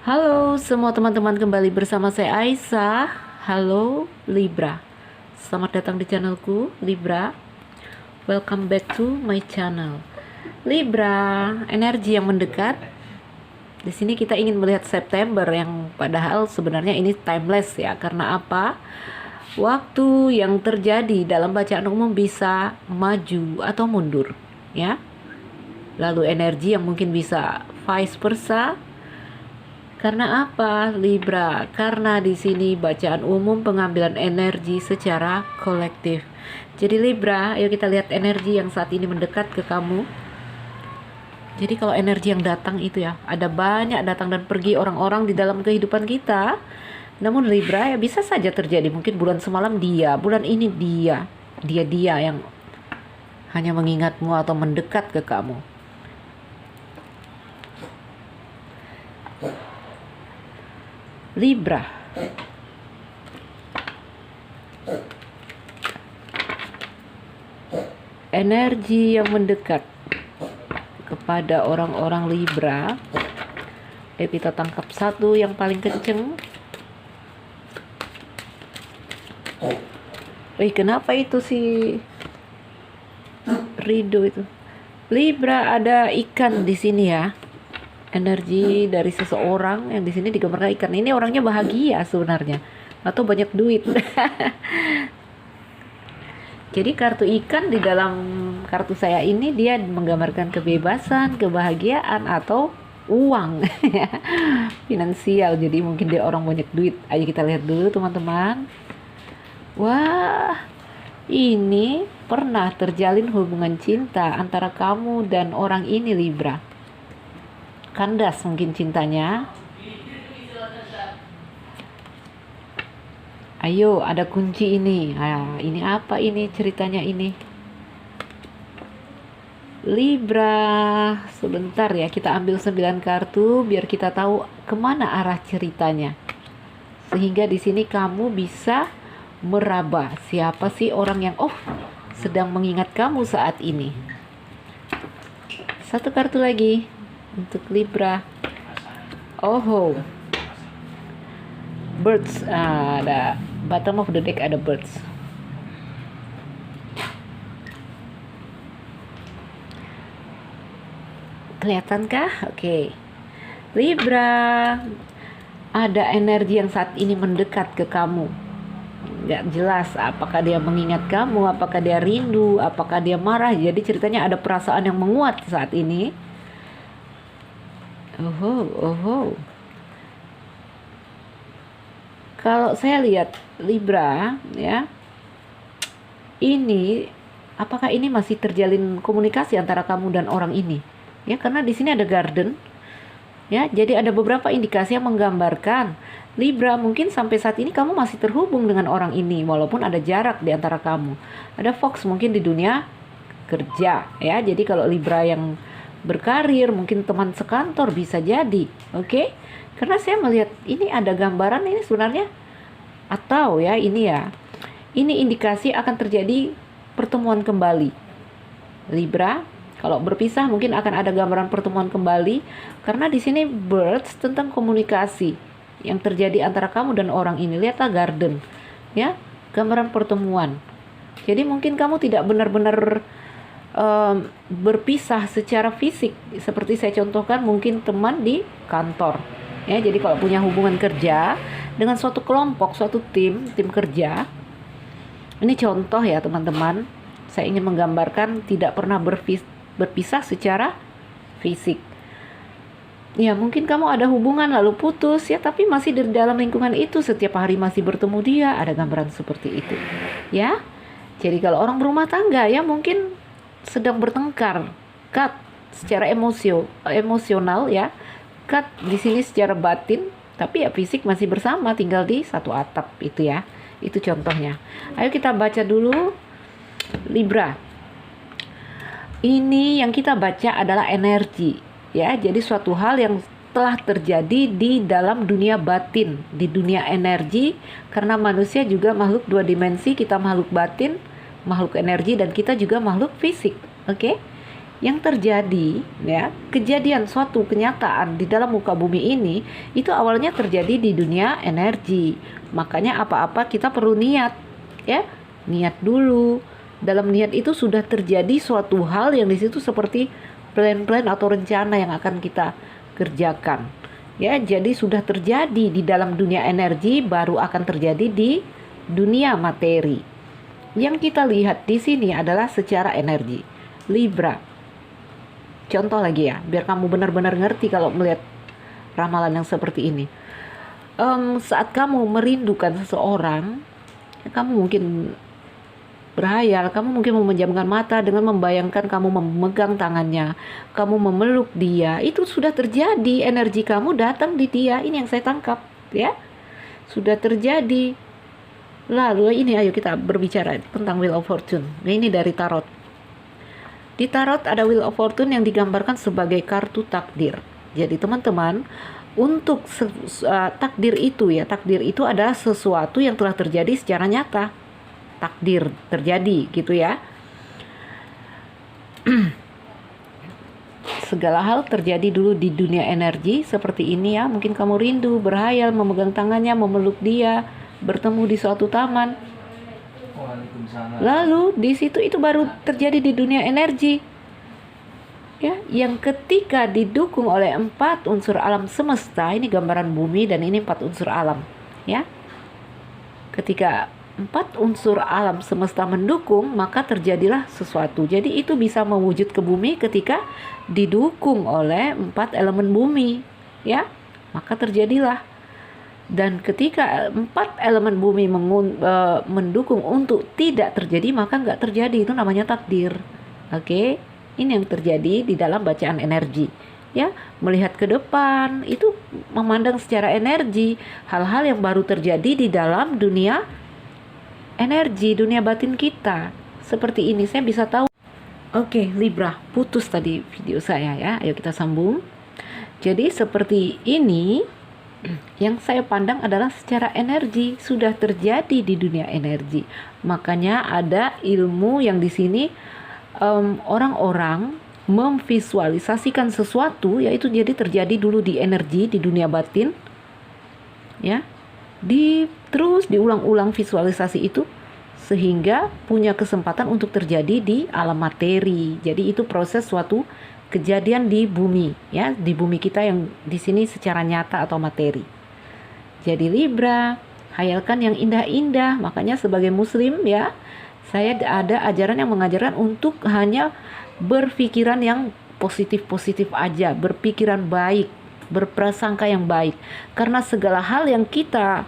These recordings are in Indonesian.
Halo semua teman-teman, kembali bersama saya Aisyah. Halo Libra, selamat datang di channelku Libra. Welcome back to my channel. Libra, energi yang mendekat. Di sini kita ingin melihat September yang padahal sebenarnya ini timeless ya. Karena apa? Waktu yang terjadi dalam bacaan umum bisa maju atau mundur ya. Lalu energi yang mungkin bisa vice versa. Karena apa, Libra? Karena di sini bacaan umum pengambilan energi secara kolektif. Jadi Libra, ayo kita lihat energi yang saat ini mendekat ke kamu. Jadi kalau energi yang datang itu ya, ada banyak datang dan pergi orang-orang di dalam kehidupan kita. Namun Libra ya bisa saja terjadi, mungkin bulan semalam dia, bulan ini dia yang hanya mengingatmu atau mendekat ke kamu. Libra, energi yang mendekat kepada orang-orang Libra. Kita tangkap satu yang paling kenceng. Kenapa itu si Rido itu? Libra, ada ikan di sini ya. Energi dari seseorang yang di sini digambarkan ikan. Ini orangnya bahagia sebenarnya atau banyak duit. Jadi kartu ikan di dalam kartu saya ini dia menggambarkan kebebasan, kebahagiaan atau uang. Finansial. Jadi mungkin dia orang banyak duit. Ayo kita lihat dulu teman-teman. Wah, ini pernah terjalin hubungan cinta antara kamu dan orang ini Libra. Kandas mungkin cintanya. Ayo, ada kunci ini. Ini apa ini ceritanya ini? Libra, sebentar ya, kita ambil 9 kartu biar kita tahu kemana arah ceritanya. Sehingga di sini kamu bisa meraba siapa sih orang yang sedang mengingat kamu saat ini. Satu kartu lagi untuk Libra. Birds, ada bottom of the deck, ada birds. Kelihatankah? Oke. Libra, ada energi yang saat ini mendekat ke kamu. Nggak jelas apakah dia mengingat kamu, apakah dia rindu, apakah dia marah. Jadi ceritanya ada perasaan yang menguat saat ini. Kalau saya lihat Libra ya, ini apakah ini masih terjalin komunikasi antara kamu dan orang ini? Ya, karena di sini ada garden. Ya, jadi ada beberapa indikasi yang menggambarkan Libra mungkin sampai saat ini kamu masih terhubung dengan orang ini walaupun ada jarak di antara kamu. Ada Fox mungkin di dunia kerja ya. Jadi kalau Libra yang berkarir, mungkin teman sekantor bisa jadi, oke? Karena saya melihat ini ada gambaran ini sebenarnya, atau ya ini indikasi akan terjadi pertemuan kembali. Libra, kalau berpisah mungkin akan ada gambaran pertemuan kembali, karena di sini birds tentang komunikasi yang terjadi antara kamu dan orang ini. Lihatlah garden, ya, gambaran pertemuan. Jadi mungkin kamu tidak benar-benar berpisah secara fisik seperti saya contohkan, mungkin teman di kantor ya. Jadi kalau punya hubungan kerja dengan suatu kelompok, suatu tim kerja, ini contoh ya teman-teman, saya ingin menggambarkan tidak pernah berpisah secara fisik ya. Mungkin kamu ada hubungan lalu putus ya, tapi masih di dalam lingkungan itu, setiap hari masih bertemu dia, ada gambaran seperti itu ya. Jadi kalau orang berumah tangga ya mungkin sedang bertengkar, cut secara emosional ya, cut di sini secara batin, tapi ya fisik masih bersama, tinggal di satu atap itu ya. Itu contohnya. Ayo kita baca dulu Libra. Ini yang kita baca adalah energi ya. Jadi suatu hal yang telah terjadi di dalam dunia batin, di dunia energi, karena manusia juga makhluk 2 dimensi, kita makhluk batin, makhluk energi, dan kita juga makhluk fisik. Oke? yang terjadi, ya, kejadian suatu kenyataan di dalam muka bumi ini itu awalnya terjadi di dunia energi. Makanya apa-apa kita perlu niat, ya, niat dulu. Dalam niat itu sudah terjadi suatu hal yang di situ seperti plan-plan atau rencana yang akan kita kerjakan, ya. Jadi sudah terjadi di dalam dunia energi, baru akan terjadi di dunia materi. Yang kita lihat di sini adalah secara energi. Libra. Contoh lagi ya, biar kamu benar-benar ngerti kalau melihat ramalan yang seperti ini. Saat kamu merindukan seseorang, kamu mungkin berhayal, kamu mungkin memejamkan mata dengan membayangkan kamu memegang tangannya, kamu memeluk dia. Itu sudah terjadi, energi kamu datang di dia. Ini yang saya tangkap, ya. Sudah terjadi. Lalu ini ayo kita berbicara tentang Wheel of Fortune. Nah, ini dari tarot. Di tarot ada Wheel of Fortune yang digambarkan sebagai kartu takdir. Jadi teman-teman, untuk takdir itu ya, takdir itu adalah sesuatu yang telah terjadi secara nyata. Takdir terjadi gitu ya. Segala hal terjadi dulu di dunia energi seperti ini ya. Mungkin kamu rindu, berhayal, memegang tangannya, memeluk dia, bertemu di suatu taman. Lalu di situ itu baru terjadi di dunia energi, ya, yang ketika didukung oleh 4 unsur alam semesta. Ini gambaran bumi dan ini 4 unsur alam, ya. Ketika 4 unsur alam semesta mendukung, maka terjadilah sesuatu. Jadi itu bisa mewujud ke bumi ketika didukung oleh 4 elemen bumi, ya. Maka terjadilah. Dan ketika 4 elemen bumi mendukung untuk tidak terjadi, maka nggak terjadi. Itu namanya takdir. Oke, ini yang terjadi di dalam bacaan energi. Ya, melihat ke depan itu memandang secara energi hal-hal yang baru terjadi di dalam dunia energi, dunia batin kita. Seperti ini saya bisa tahu. Oke, Libra, putus tadi video saya ya. Ayo kita sambung. Jadi seperti ini. Yang saya pandang adalah secara energi, sudah terjadi di dunia energi. Makanya ada ilmu yang di sini orang-orang memvisualisasikan sesuatu, yaitu jadi terjadi dulu di energi, di dunia batin, ya. Terus diulang-ulang visualisasi itu sehingga punya kesempatan untuk terjadi di alam materi. Jadi itu proses suatu kejadian di bumi, ya, di bumi kita yang di sini secara nyata atau materi. Jadi Libra, hayalkan yang indah-indah. Makanya sebagai muslim ya, saya ada ajaran yang mengajarkan untuk hanya berpikiran yang positif-positif aja, berpikiran baik, berprasangka yang baik. Karena segala hal yang kita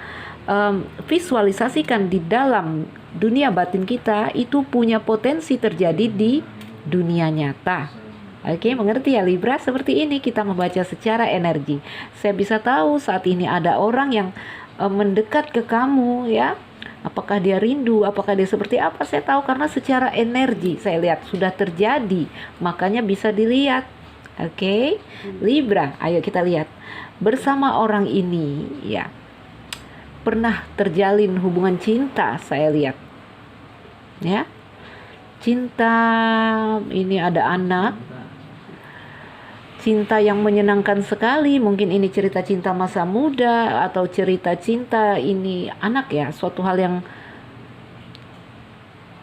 visualisasikan di dalam dunia batin kita itu punya potensi terjadi di dunia nyata. Oke, mengerti ya Libra? Seperti ini kita membaca secara energi. Saya bisa tahu saat ini ada orang yang mendekat ke kamu ya. Apakah dia rindu, apakah dia seperti apa, saya tahu karena secara energi saya lihat sudah terjadi. Makanya bisa dilihat. Oke, Libra, ayo kita lihat. Bersama orang ini ya, pernah terjalin hubungan cinta, saya lihat. Ya. Cinta, ini ada anak. Cinta yang menyenangkan sekali. Mungkin ini cerita cinta masa muda atau cerita cinta ini anak ya, suatu hal yang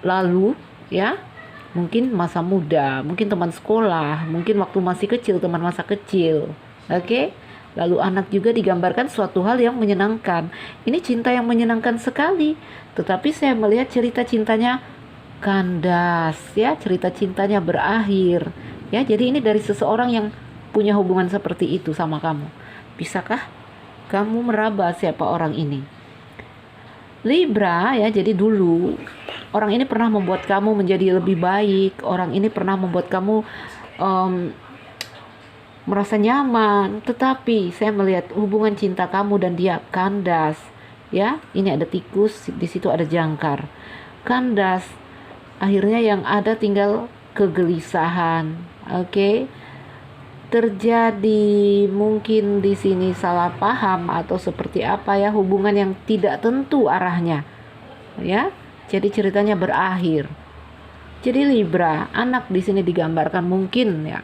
lalu ya. Mungkin masa muda, mungkin teman sekolah, mungkin waktu masih kecil, teman masa kecil. Oke? Lalu anak juga digambarkan suatu hal yang menyenangkan. Ini cinta yang menyenangkan sekali. Tetapi saya melihat cerita cintanya kandas ya, cerita cintanya berakhir. Ya, jadi ini dari seseorang yang punya hubungan seperti itu sama kamu. Bisakah kamu meraba siapa orang ini? Libra ya, jadi dulu orang ini pernah membuat kamu menjadi lebih baik. Orang ini pernah membuat kamu merasa nyaman. Tetapi saya melihat hubungan cinta kamu dan dia kandas. Ya, ini ada tikus, di situ ada jangkar. Kandas. Akhirnya yang ada tinggal kegelisahan. Oke. Terjadi mungkin di sini salah paham atau seperti apa ya, hubungan yang tidak tentu arahnya. Ya. Jadi ceritanya berakhir. Jadi Libra, anak di sini digambarkan mungkin ya.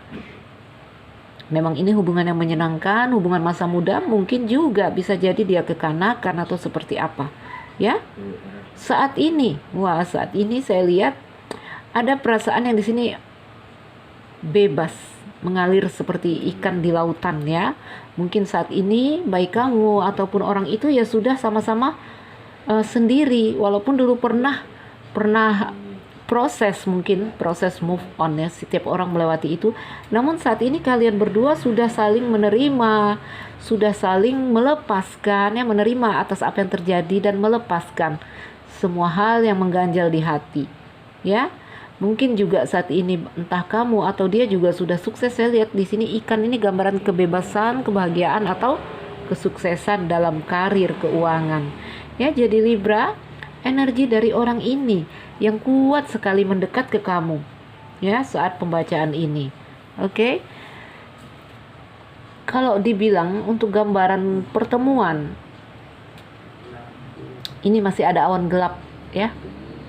Memang ini hubungan yang menyenangkan, hubungan masa muda, mungkin juga bisa jadi dia kekanakan atau seperti apa. Ya. Saat ini saya lihat ada perasaan yang di sini bebas, mengalir seperti ikan di lautan ya. Mungkin saat ini baik kamu ataupun orang itu ya sudah sama-sama sendiri, walaupun dulu pernah proses move on ya, setiap orang melewati itu. Namun saat ini kalian berdua sudah saling menerima, sudah saling melepaskan ya, menerima atas apa yang terjadi dan melepaskan semua hal yang mengganjal di hati ya. Mungkin juga saat ini entah kamu atau dia juga sudah sukses. Saya lihat di sini ikan ini gambaran kebebasan, kebahagiaan atau kesuksesan dalam karir, keuangan ya. Jadi Libra, energi dari orang ini yang kuat sekali mendekat ke kamu ya saat pembacaan ini. Oke. Kalau dibilang untuk gambaran pertemuan, ini masih ada awan gelap ya.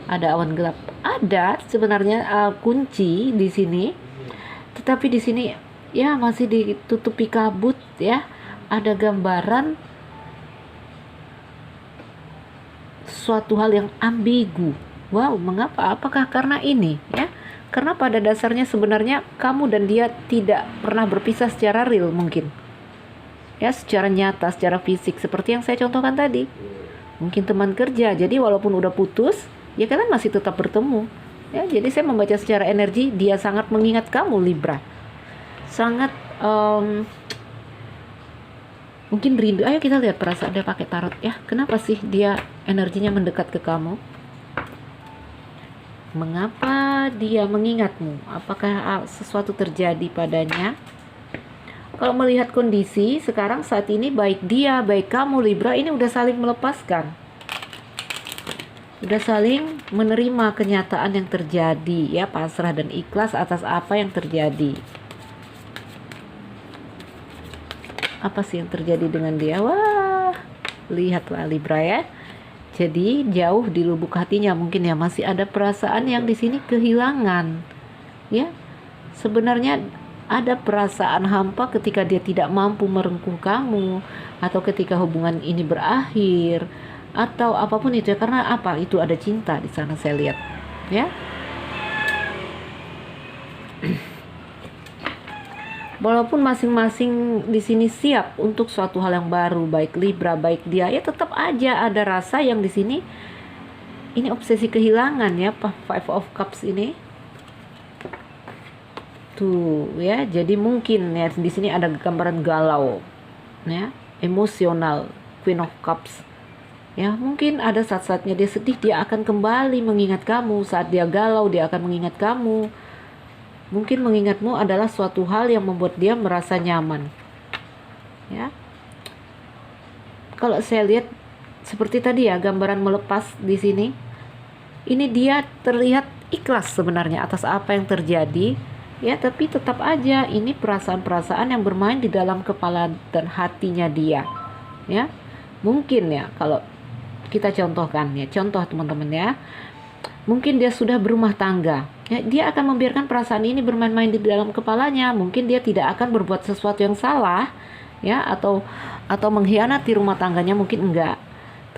Ada awan gelap. Ada sebenarnya kunci di sini. Tetapi di sini ya masih ditutupi kabut ya. Ada gambaran suatu hal yang ambigu. Wow, mengapa? Apakah karena ini ya? Karena pada dasarnya sebenarnya kamu dan dia tidak pernah berpisah secara real mungkin. Ya, secara nyata, secara fisik seperti yang saya contohkan tadi. Mungkin teman kerja. Jadi walaupun udah putus, ya kalian masih tetap bertemu. Ya, jadi saya membaca secara energi dia sangat mengingat kamu Libra. Sangat mungkin rindu. Ayo kita lihat perasaan dia pakai tarot ya. Kenapa sih dia energinya mendekat ke kamu? Mengapa dia mengingatmu? Apakah sesuatu terjadi padanya? Kalau melihat kondisi sekarang saat ini, baik dia, baik kamu Libra, ini udah saling melepaskan. Udah saling menerima kenyataan yang terjadi ya, pasrah dan ikhlas atas apa yang terjadi. Apa sih yang terjadi dengan dia? Wah, lihatlah Libra ya. Jadi jauh di lubuk hatinya mungkin ya masih ada perasaan yang di sini kehilangan. Ya. Sebenarnya ada perasaan hampa ketika dia tidak mampu merengkuh kamu, atau ketika hubungan ini berakhir, atau apapun itu ya. Karena apa? Itu ada cinta di sana saya lihat. Ya. Walaupun masing-masing di sini siap untuk suatu hal yang baru, baik Libra, baik dia, ya tetap aja ada rasa yang di sini ini obsesi kehilangan ya, Five of Cups ini. Tuh ya, jadi mungkin ya di sini ada gambaran galau, ya, emosional, Queen of Cups. Ya, mungkin ada saat-saatnya dia sedih, dia akan kembali mengingat kamu. Saat dia galau, dia akan mengingat kamu. Mungkin mengingatmu adalah suatu hal yang membuat dia merasa nyaman. Ya. Kalau saya lihat seperti tadi ya, gambaran melepas di sini. Ini dia terlihat ikhlas sebenarnya atas apa yang terjadi, ya, tapi tetap aja ini perasaan-perasaan yang bermain di dalam kepala dan hatinya dia. Ya. Mungkin ya kalau kita contohkan ya, contoh teman-teman ya. Mungkin dia sudah berumah tangga. Ya, dia akan membiarkan perasaan ini bermain-main di dalam kepalanya. Mungkin dia tidak akan berbuat sesuatu yang salah, ya, atau mengkhianati rumah tangganya, mungkin enggak.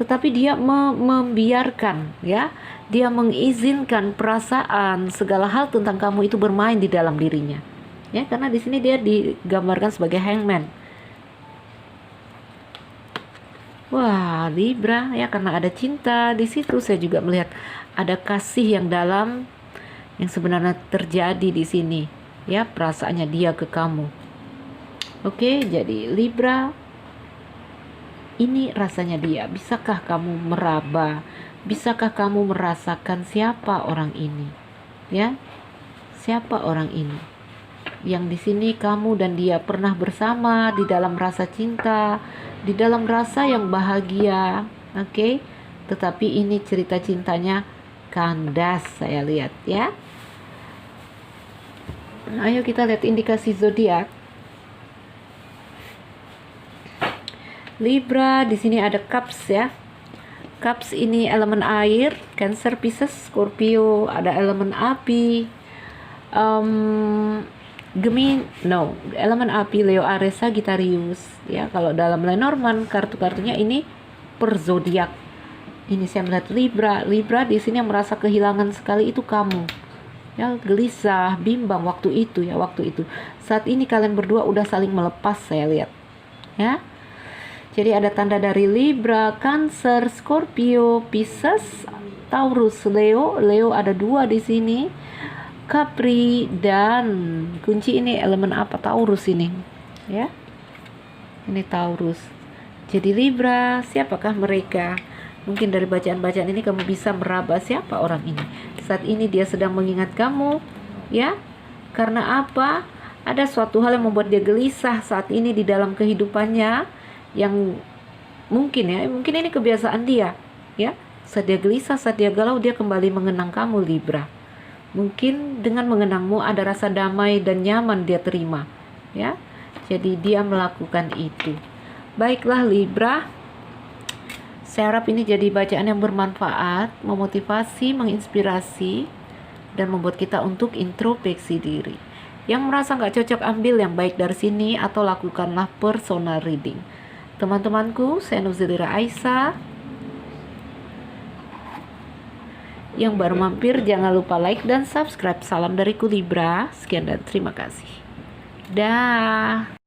Tetapi dia membiarkan, ya, dia mengizinkan perasaan segala hal tentang kamu itu bermain di dalam dirinya. Ya, karena di sini dia digambarkan sebagai hangman. Wah, Libra ya, karena ada cinta di situ. Saya juga melihat ada kasih yang dalam yang sebenarnya terjadi di sini. Ya, perasaannya dia ke kamu. Oke, jadi Libra, ini rasanya dia. Bisakah kamu meraba? Bisakah kamu merasakan siapa orang ini? Ya, siapa orang ini? Yang di sini kamu dan dia pernah bersama di dalam rasa cinta, di dalam rasa yang bahagia, oke? Tetapi ini cerita cintanya kandas saya lihat ya. Ayo kita lihat indikasi zodiak. Libra, di sini ada cups ya. Cups ini elemen air, Cancer, Pisces, Scorpio, ada elemen api, elemen api, Leo, Aries, Sagittarius. Ya, kalau dalam Lenormand kartu-kartunya ini per zodiak. Ini saya melihat Libra di sini yang merasa kehilangan sekali itu kamu. Ya, gelisah, bimbang waktu itu. Saat ini kalian berdua udah saling melepas, saya lihat. Ya. Jadi ada tanda dari Libra, Cancer, Scorpio, Pisces, Taurus, Leo ada 2 di sini. Capri dan kunci ini elemen apa? Taurus ini. Ya. Ini Taurus. Jadi Libra, siapakah mereka? Mungkin dari bacaan-bacaan ini kamu bisa meraba siapa orang ini. Saat ini dia sedang mengingat kamu, ya. Karena apa? Ada suatu hal yang membuat dia gelisah saat ini di dalam kehidupannya, yang mungkin ini kebiasaan dia, ya. Saat dia gelisah, saat dia galau, dia kembali mengenang kamu, Libra. Mungkin dengan mengenangmu ada rasa damai dan nyaman dia terima, ya. Jadi dia melakukan itu. Baiklah Libra, saya harap ini jadi bacaan yang bermanfaat, memotivasi, menginspirasi, dan membuat kita untuk introspeksi diri. Yang merasa nggak cocok, ambil yang baik dari sini atau lakukanlah personal reading. Teman-temanku, saya Nuzilira Aisyah. Yang baru mampir jangan lupa like dan subscribe. Salam dariku Libra. Sekian dan terima kasih. Dah.